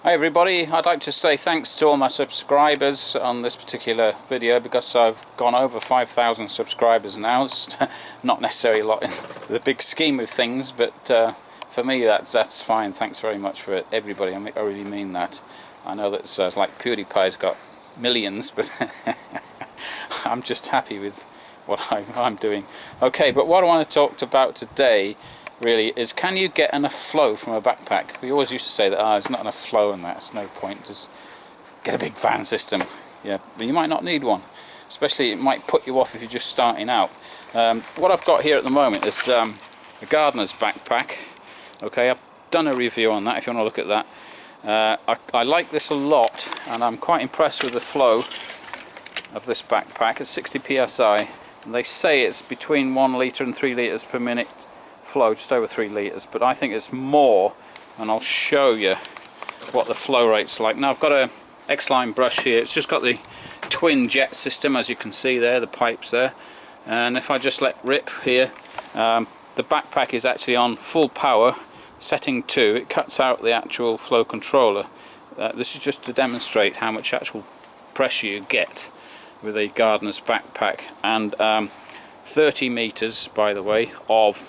Hi everybody, I'd like to say thanks to all my subscribers on this particular video because I've gone over 5,000 subscribers now. It's not necessarily a lot in the big scheme of things, but for me that's fine. Thanks very much for it, everybody. I really mean that. I know that like PewDiePie's got millions, but I'm just happy with what I'm doing. Okay, but what I want to talk about today really is, can you get enough flow from a backpack? We always used to say that there's not enough flow in that, it's no point, just get a big fan system. Yeah, but you might not need one, especially it might put you off if you're just starting out. What I've got here at the moment is a gardener's backpack. Okay, I've done a review on that if you want to look at that. I like this a lot and I'm quite impressed with the flow of this backpack. It's 60 psi and they say it's between 1 litre and 3 litres per minute flow, just over 3 litres, but I think it's more, and I'll show you what the flow rate's like. Now I've got a X-Line brush here. It's just got the twin jet system, as you can see there, the pipes there, and if I just let rip here, the backpack is actually on full power, setting 2. It cuts out the actual flow controller. This is just to demonstrate how much actual pressure you get with a gardener's backpack, and 30 meters, by the way, of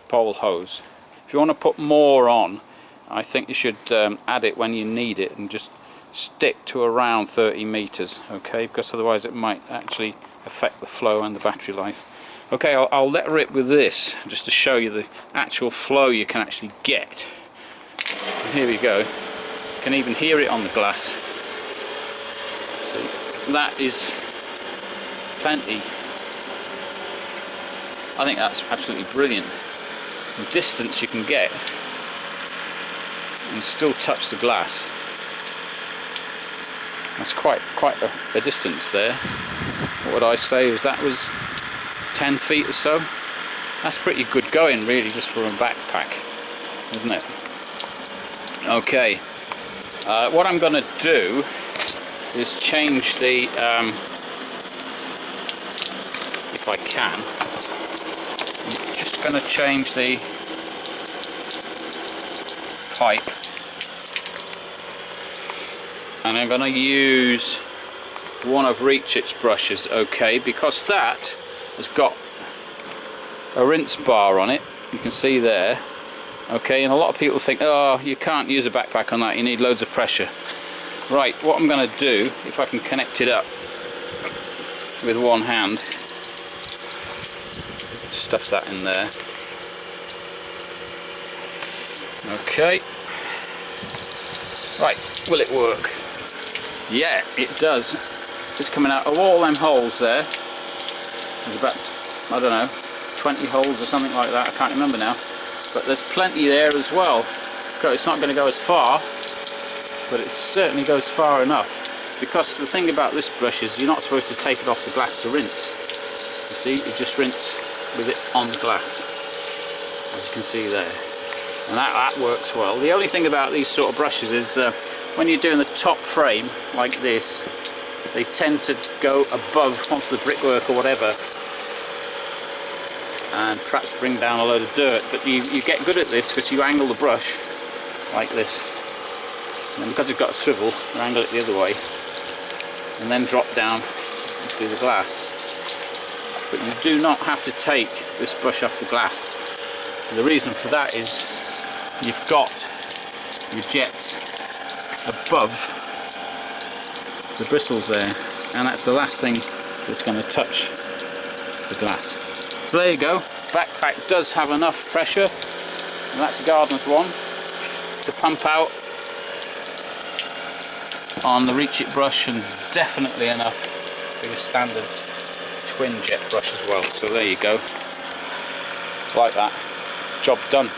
pole hose. If you want to put more on, I think you should add it when you need it and just stick to around 30 meters, okay, because otherwise it might actually affect the flow and the battery life. Okay, I'll let rip with this just to show you the actual flow you can actually get. And here we go. You can even hear it on the glass. See, that is plenty. I think that's absolutely brilliant. The distance you can get and still touch the glass. That's quite a distance there. What would I say was that was 10 feet or so? That's pretty good going really, just for a backpack, isn't it? Okay, what I'm going to do is change the, if I can, going to change the pipe, and I'm going to use one of Reachit's brushes, okay, because that has got a rinse bar on it, you can see there, okay, and a lot of people think, oh, you can't use a backpack on that, you need loads of pressure. Right, what I'm going to do, if I can connect it up with one hand, stuff that in there. Okay. Right, will it work? Yeah, it does. It's coming out of all them holes there. There's about, I don't know, 20 holes or something like that, I can't remember now. But there's plenty there as well. It's not going to go as far, but it certainly goes far enough. Because the thing about this brush is you're not supposed to take it off the glass to rinse. You see, you just rinse with it on the glass, as you can see there, and that works well. The only thing about these sort of brushes is when you're doing the top frame like this, they tend to go above onto the brickwork or whatever and perhaps bring down a load of dirt, but you get good at this because you angle the brush like this, and because you've got a swivel, you angle it the other way and then drop down and do the glass. But you do not have to take this brush off the glass. And the reason for that is you've got your jets above the bristles there, and that's the last thing that's going to touch the glass. So there you go. Backpack does have enough pressure, and that's a gardener's one, to pump out on the Reachit brush, and definitely enough for your standard twin jet brush as well. So there you go, like that, job done.